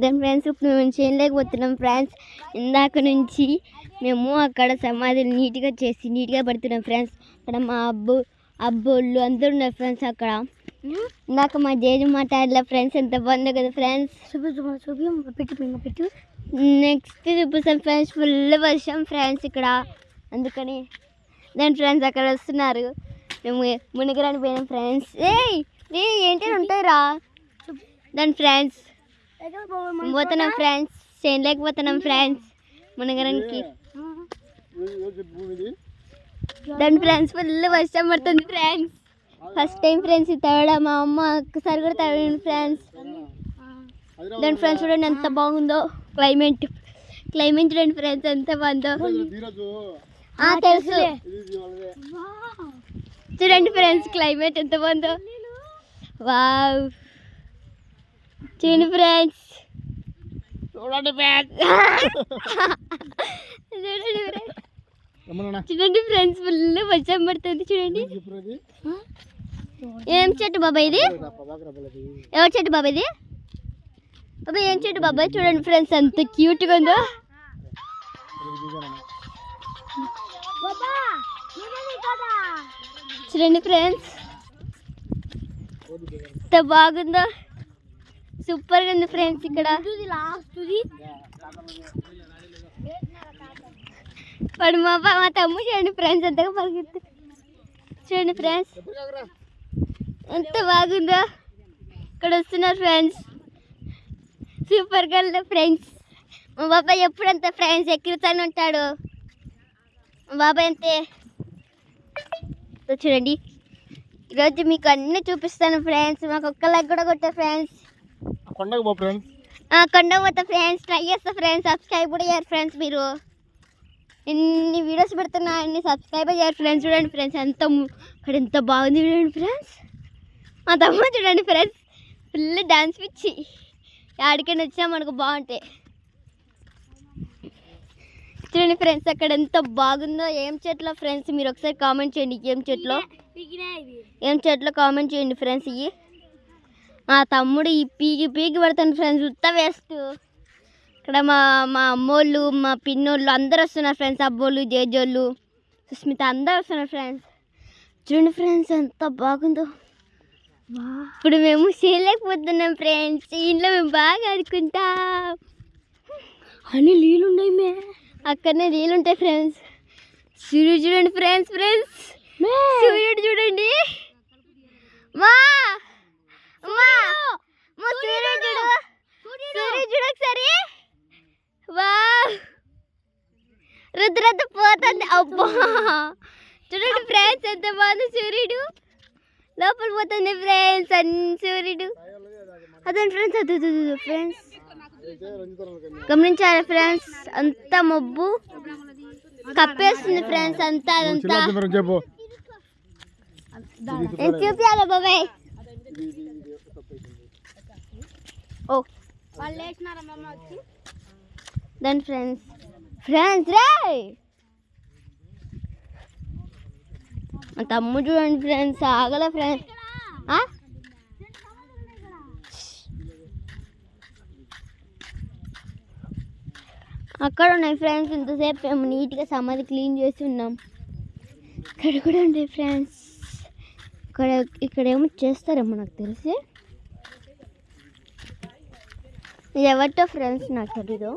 దాని ఫ్రెండ్స్ ఇప్పుడు మేము చేయలేకపోతున్నాం ఫ్రెండ్స్. ఇందాక నుంచి మేము అక్కడ సమాధిని నీట్గా చేసి నీట్గా పడుతున్నాం ఫ్రెండ్స్. అక్కడ మా అబ్బోళ్ళు అందరూ ఉన్నారు ఫ్రెండ్స్. అక్కడ ఇందాక మా జేజు మాట్లాడలే ఫ్రెండ్స్, ఎంత బాగుందో కదా ఫ్రెండ్స్. పెట్టు నెక్స్ట్ చూపిస్తాం ఫ్రెండ్స్. ఫుల్ వర్షం ఫ్రెండ్స్ ఇక్కడ, అందుకని దాని ఫ్రెండ్స్ అక్కడ వస్తున్నారు. మేము మునిగరానికి పోయినాం ఫ్రెండ్స్. ఏంటి ఉంటాయి రా దాని ఫ్రెండ్స్. పోతున్నాం ఫ్రెండ్స్, చేయలేకపోతున్నాం ఫ్రెండ్స్ మునిగరానికి. దాని ఫ్రెండ్స్ ఫుల్ వర్షం పడుతుంది ఫ్రెండ్స్. ఫస్ట్ టైం ఫ్రెండ్స్ తవ్వడం, మా అమ్మ ఒక్కసారి కూడా తవ్వడం ఫ్రెండ్స్. దాని ఫ్రెండ్స్ చూడండి ఎంత బాగుందో క్లైమేట్ చూడండి ఫ్రెండ్స్ ఎంత బాగుందో. తెలుసు చూడండి ఫ్రెండ్స్ క్లైమేట్ ఎంత బాగుందో. వావ్ చూడండి ఫ్రెండ్స్, చూడండి ఫ్రెండ్స్ ఫుల్ వర్షం పడుతుంది చూడండి. ఏం చెట్టు బాబాయ్ ఇది? ఎవరి చెట్టు బాబాయ్ ఇది? బాబాయ్ ఏం చెట్టు బాబాయ్? చూడండి ఫ్రెండ్స్ ఎంత క్యూట్గా ఉందో. చూడండి ఫ్రెండ్స్ ఎంత బాగుందో, సూపర్గా ఉంది ఫ్రెండ్స్. ఇక్కడ వాడు మా తమ్ముడు చూడండి ఫ్రెండ్స్ ఎంతగా పరిగెత్తు. చూడండి ఫ్రెండ్స్ ఎంత బాగుందో. ఇక్కడ వస్తున్నారు ఫ్రెండ్స్, సూపర్గా ఉంది ఫ్రెండ్స్. మా బాబాయ్ ఎప్పుడంత ఫ్రెండ్స్ ఎక్కిరుతానే ఉంటాడు మా బాబాయ్ అంతే. చూడండి ఈరోజు మీకు అన్నీ చూపిస్తాను ఫ్రెండ్స్. మాకు ఒక్క లైక్ కూడా కొట్టారు ఫ్రెండ్స్. కొండకు పోతా ఫ్రెండ్స్, ట్రై చేస్తా ఫ్రెండ్స్. సబ్స్క్రైబ్ కూడా చేయరు ఫ్రెండ్స్. మీరు ఎన్ని వీడియోస్ పెడుతున్నా అన్ని సబ్స్క్రైబ్ చేయరు ఫ్రెండ్స్. చూడండి ఫ్రెండ్స్ అక్కడ ఎంత బాగుంది చూడండి ఫ్రెండ్స్. మా తమ్ముడు చూడండి ఫ్రెండ్స్ ఫుల్ డాన్స్ పిచ్చి, ఆడికైనా వచ్చినా మనకు బాగుంటాయి. చూడండి ఫ్రెండ్స్ అక్కడ ఎంత బాగుందో. ఏం చెట్లో ఫ్రెండ్స్ మీరు ఒకసారి కామెంట్ చేయండి. ఏం చెట్లో కామెంట్ చేయండి ఫ్రెండ్స్. ఇవి మా తమ్ముడు ఈ పీకి పడతాను ఫ్రెండ్స్, ఉత్త వేస్ట్. ఇక్కడ మా అమ్మోళ్ళు మా పిన్నోళ్ళు అందరు వస్తున్నారు ఫ్రెండ్స్. అబ్బోళ్ళు జేజోళ్ళు సుస్మిత అందరు వస్తున్నారు ఫ్రెండ్స్. చూడండి ఫ్రెండ్స్ ఎంత బాగుందో. ఇప్పుడు మేము చేయలేకపోతున్నాం ఫ్రెండ్స్. ఇంట్లో మేము బాగా ఆడుకుంటాం. అన్నీ నీళ్ళు ఉన్నాయి, అక్కడనే నీళ్ళు ఉంటాయి ఫ్రెండ్స్. సూర్యుడు చూడండి ఫ్రెండ్స్. సూర్యుడు చూడండి మా సూర్యుడు చూడు ఒకసారి. వా రుద్రత పోతుంది. అబ్బా చూడండి ఫ్రెండ్స్ ఎంత బాగుంది. సూర్యుడు లోపల పోతుంది ఫ్రెండ్స్. సూర్యుడు అదే ఫ్రెండ్స్. అదే ఫ్రెండ్స్ గమనించారా ఫ్రెండ్స్, అంతా మబ్బు కప్పేస్తుంది ఫ్రెండ్స్. అంతా అదంతా చూపించాలి బాబాయ్. దాని ఫ్రెండ్స్ రే మా తమ్ముడు చూడండి ఫ్రెండ్స్ ఆగల ఫ్రెండ్స్. అక్కడ ఉన్నాయి ఫ్రెండ్స్. ఇంతసేపు మేము నీట్గా సమాధి క్లీన్ చేసి ఉన్నాం. ఇక్కడ కూడా ఉంటాయి ఫ్రెండ్స్. ఇక్కడేమో చేస్తారేమో నాకు తెలిసి. ఇది ఎవరితో ఫ్రెండ్స్ నాకు తెలీదు.